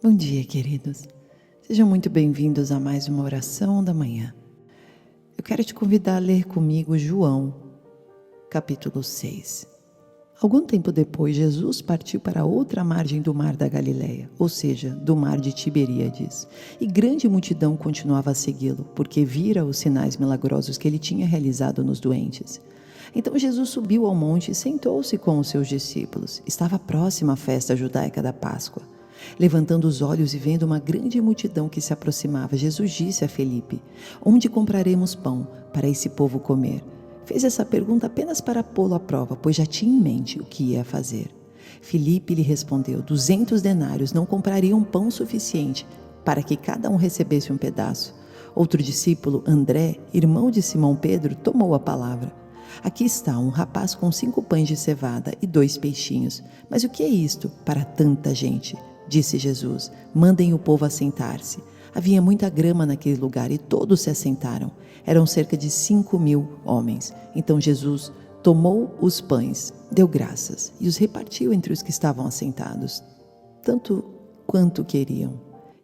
Bom dia, queridos. Sejam muito bem-vindos a mais uma oração da manhã. Eu quero te convidar a ler comigo João, capítulo 6. Algum tempo depois, Jesus partiu para outra margem do mar da Galileia, ou seja, do mar de Tiberíades, e grande multidão continuava a segui-lo, porque vira os sinais milagrosos que ele tinha realizado nos doentes. Então Jesus subiu ao monte e sentou-se com os seus discípulos. Estava próxima a festa judaica da Páscoa. Levantando os olhos e vendo uma grande multidão que se aproximava, Jesus disse a Felipe: onde compraremos pão para esse povo comer? Fez essa pergunta apenas para pô-lo à prova, pois já tinha em mente o que ia fazer. Felipe lhe respondeu: 200 denários não comprariam pão suficiente para que cada um recebesse um pedaço. Outro discípulo, André, irmão de Simão Pedro, tomou a palavra: aqui está um rapaz com 5 pães de cevada e 2 peixinhos. Mas o que é isto para tanta gente? Disse Jesus: mandem o povo assentar-se. Havia muita grama naquele lugar e todos se assentaram. Eram cerca de 5.000 homens. Então Jesus tomou os pães, deu graças e os repartiu entre os que estavam assentados, tanto quanto queriam.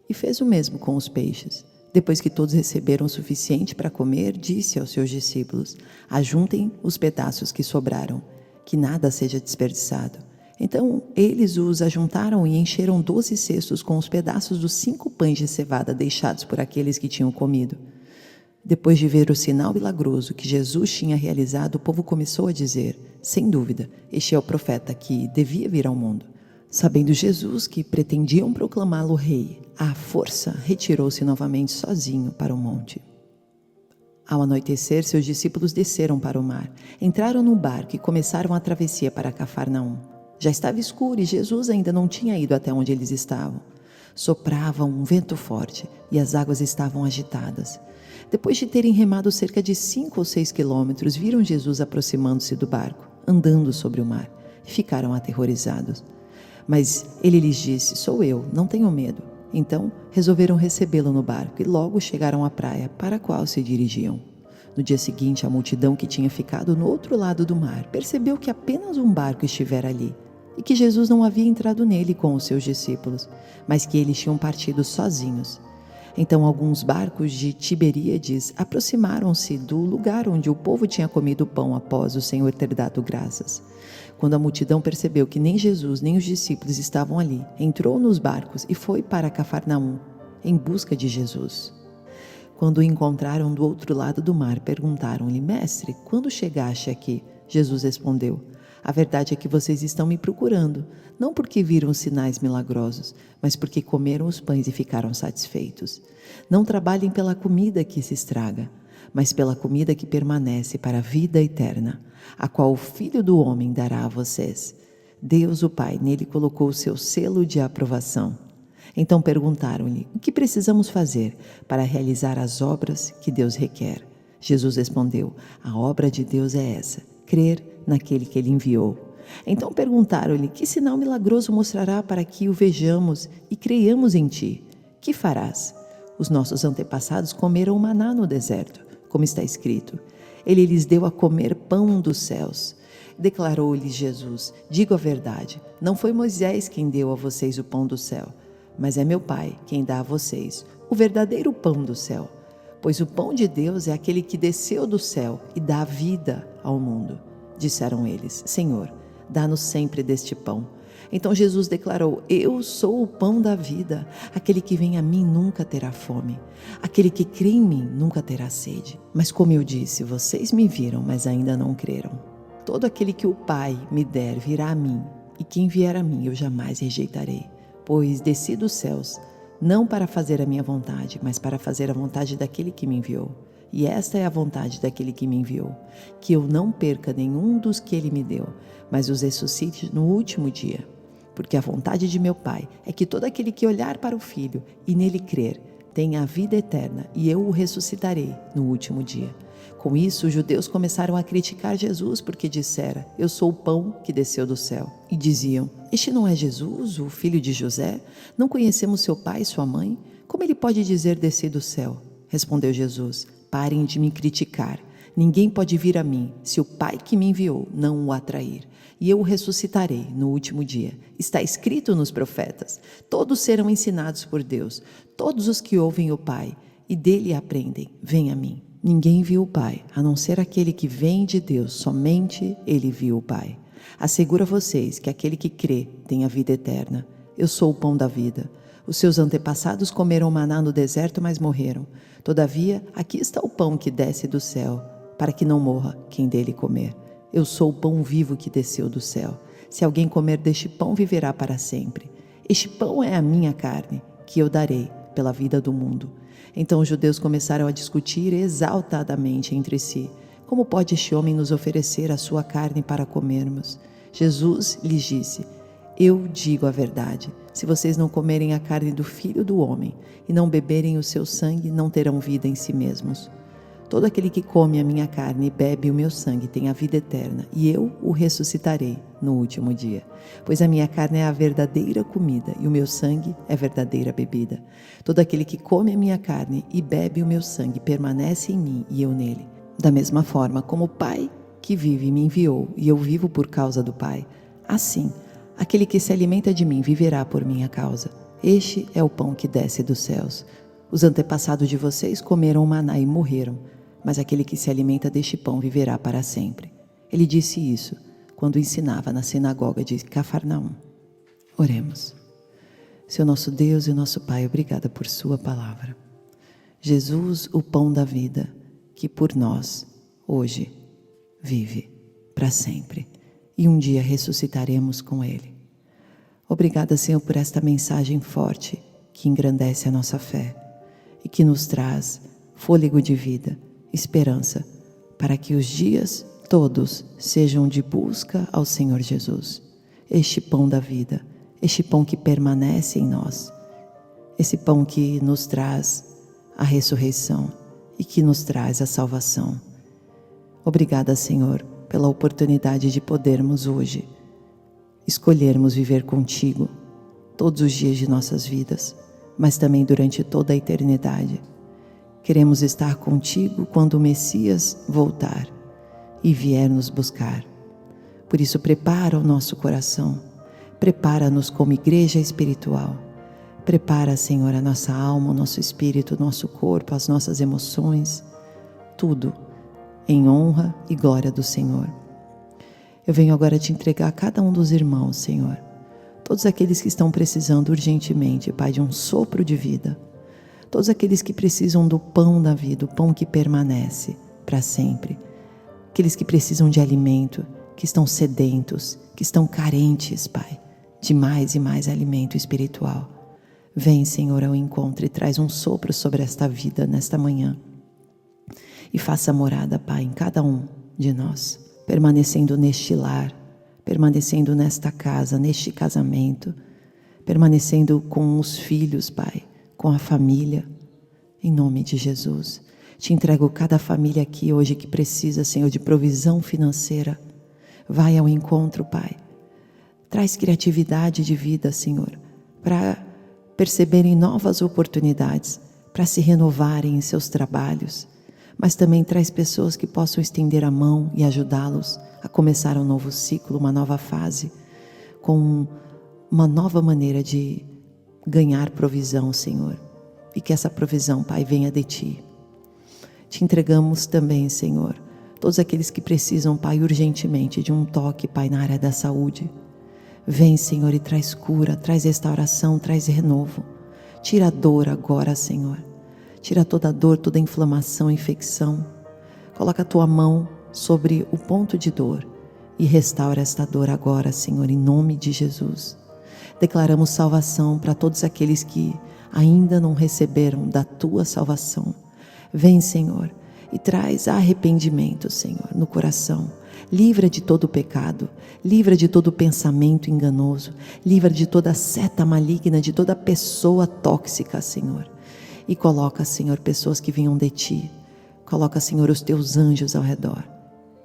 E fez o mesmo com os peixes. Depois que todos receberam o suficiente para comer, disse aos seus discípulos: ajuntem os pedaços que sobraram, que nada seja desperdiçado. Então eles os ajuntaram e encheram 12 cestos com os pedaços dos 5 pães de cevada deixados por aqueles que tinham comido. Depois de ver o sinal milagroso que Jesus tinha realizado, o povo começou a dizer: sem dúvida, este é o profeta que devia vir ao mundo. Sabendo Jesus que pretendiam proclamá-lo rei, à força retirou-se novamente sozinho para o monte. Ao anoitecer, seus discípulos desceram para o mar, entraram no barco e começaram a travessia para Cafarnaum. Já estava escuro e Jesus ainda não tinha ido até onde eles estavam. Soprava um vento forte e as águas estavam agitadas. Depois de terem remado cerca de 5 ou 6 quilômetros, viram Jesus aproximando-se do barco, andando sobre o mar, e ficaram aterrorizados. Mas ele lhes disse: sou eu, não tenham medo. Então resolveram recebê-lo no barco e logo chegaram à praia para a qual se dirigiam. No dia seguinte, a multidão que tinha ficado no outro lado do mar percebeu que apenas um barco estivera ali e que Jesus não havia entrado nele com os seus discípulos, mas que eles tinham partido sozinhos. Então alguns barcos de Tiberíades aproximaram-se do lugar onde o povo tinha comido pão após o Senhor ter dado graças. Quando a multidão percebeu que nem Jesus nem os discípulos estavam ali, entrou nos barcos e foi para Cafarnaum em busca de Jesus. Quando o encontraram do outro lado do mar, perguntaram-lhe: mestre, quando chegaste aqui? Jesus respondeu: a verdade é que vocês estão me procurando, não porque viram sinais milagrosos, mas porque comeram os pães e ficaram satisfeitos. Não trabalhem pela comida que se estraga, mas pela comida que permanece para a vida eterna, a qual o Filho do Homem dará a vocês. Deus, o Pai, nele colocou o seu selo de aprovação. Então perguntaram-lhe: o que precisamos fazer para realizar as obras que Deus requer? Jesus respondeu: a obra de Deus é essa, crer naquele que ele enviou. Então perguntaram-lhe: que sinal milagroso mostrará para que o vejamos e creiamos em ti? Que farás? Os nossos antepassados comeram maná no deserto, como está escrito: ele lhes deu a comer pão dos céus. Declarou-lhes Jesus: digo a verdade, não foi Moisés quem deu a vocês o pão do céu, mas é meu Pai quem dá a vocês o verdadeiro pão do céu. Pois o pão de Deus é aquele que desceu do céu e dá vida ao mundo. Disseram eles: Senhor, dá-nos sempre deste pão. Então Jesus declarou: eu sou o pão da vida. Aquele que vem a mim nunca terá fome. Aquele que crê em mim nunca terá sede. Mas como eu disse, vocês me viram, mas ainda não creram. Todo aquele que o Pai me der virá a mim, e quem vier a mim eu jamais rejeitarei. Pois desci dos céus, não para fazer a minha vontade, mas para fazer a vontade daquele que me enviou. E esta é a vontade daquele que me enviou, que eu não perca nenhum dos que ele me deu, mas os ressuscite no último dia. Porque a vontade de meu Pai é que todo aquele que olhar para o Filho e nele crer, tenha a vida eterna, e eu o ressuscitarei no último dia. Com isso, os judeus começaram a criticar Jesus, porque dissera: eu sou o pão que desceu do céu. E diziam: este não é Jesus, o filho de José? Não conhecemos seu pai e sua mãe? Como ele pode dizer: desci do céu? Respondeu Jesus: parem de me criticar. Ninguém pode vir a mim se o Pai que me enviou não o atrair. E eu o ressuscitarei no último dia. Está escrito nos profetas. Todos serão ensinados por Deus. Todos os que ouvem o Pai e dele aprendem, vêm a mim. Ninguém viu o Pai, a não ser aquele que vem de Deus. Somente ele viu o Pai. Asseguro a vocês que aquele que crê tem a vida eterna. Eu sou o pão da vida. Os seus antepassados comeram maná no deserto, mas morreram. Todavia, aqui está o pão que desce do céu, para que não morra quem dele comer. Eu sou o pão vivo que desceu do céu. Se alguém comer deste pão, viverá para sempre. Este pão é a minha carne, que eu darei pela vida do mundo. Então os judeus começaram a discutir exaltadamente entre si. Como pode este homem nos oferecer a sua carne para comermos? Jesus lhes disse: eu digo a verdade. Se vocês não comerem a carne do Filho do Homem e não beberem o seu sangue, não terão vida em si mesmos. Todo aquele que come a minha carne e bebe o meu sangue tem a vida eterna, e eu o ressuscitarei no último dia. Pois a minha carne é a verdadeira comida e o meu sangue é a verdadeira bebida. Todo aquele que come a minha carne e bebe o meu sangue permanece em mim e eu nele. Da mesma forma como o Pai que vive me enviou e eu vivo por causa do Pai, assim, aquele que se alimenta de mim viverá por minha causa. Este é o pão que desce dos céus. Os antepassados de vocês comeram o maná e morreram, mas aquele que se alimenta deste pão viverá para sempre. Ele disse isso quando ensinava na sinagoga de Cafarnaum. Oremos. Seu nosso Deus e nosso Pai, obrigada por sua palavra. Jesus, o pão da vida, que por nós, hoje, vive para sempre. E um dia ressuscitaremos com Ele. Obrigada, Senhor, por esta mensagem forte que engrandece a nossa fé e que nos traz fôlego de vida, esperança, para que os dias todos sejam de busca ao Senhor Jesus. Este pão da vida, este pão que permanece em nós, esse pão que nos traz a ressurreição e que nos traz a salvação. Obrigada, Senhor, pela oportunidade de podermos hoje escolhermos viver contigo todos os dias de nossas vidas, mas também durante toda a eternidade. Queremos estar contigo quando o Messias voltar e vier nos buscar. Por isso, prepara o nosso coração, prepara-nos como igreja espiritual. Prepara, Senhor, a nossa alma, o nosso espírito, o nosso corpo, as nossas emoções, tudo em honra e glória do Senhor. Eu venho agora te entregar a cada um dos irmãos, Senhor. Todos aqueles que estão precisando urgentemente, Pai, de um sopro de vida. Todos aqueles que precisam do pão da vida, o pão que permanece para sempre. Aqueles que precisam de alimento, que estão sedentos, que estão carentes, Pai, de mais e mais alimento espiritual. Vem, Senhor, ao encontro e traz um sopro sobre esta vida nesta manhã. E faça morada, Pai, em cada um de nós, permanecendo neste lar, permanecendo nesta casa, neste casamento, permanecendo com os filhos, Pai, com a família, em nome de Jesus. Te entrego cada família aqui hoje que precisa, Senhor, de provisão financeira. Vai ao encontro, Pai. Traz criatividade de vida, Senhor, para perceberem novas oportunidades, para se renovarem em seus trabalhos, mas também traz pessoas que possam estender a mão e ajudá-los a começar um novo ciclo, uma nova fase, com uma nova maneira de ganhar provisão, Senhor, e que essa provisão, Pai, venha de Ti. Te entregamos também, Senhor, todos aqueles que precisam, Pai, urgentemente de um toque, Pai, na área da saúde. Vem, Senhor, e traz cura, traz restauração, traz renovo. Tira a dor agora, Senhor. Tira toda a dor, toda a inflamação, infecção. Coloca a Tua mão sobre o ponto de dor e restaura esta dor agora, Senhor, em nome de Jesus. Declaramos salvação para todos aqueles que ainda não receberam da Tua salvação. Vem, Senhor, e traz arrependimento, Senhor, no coração. Livra de todo o pecado, livra de todo o pensamento enganoso, livra de toda seta maligna, de toda pessoa tóxica, Senhor. E coloca, Senhor, pessoas que venham de Ti. Coloca, Senhor, os Teus anjos ao redor.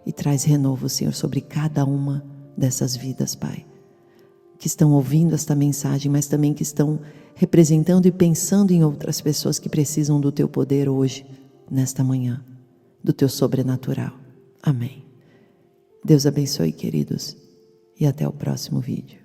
E traz renovo, Senhor, sobre cada uma dessas vidas, Pai, que estão ouvindo esta mensagem, mas também que estão representando e pensando em outras pessoas que precisam do Teu poder hoje, nesta manhã. do teu sobrenatural. Amém. Deus abençoe, queridos, e até o próximo vídeo.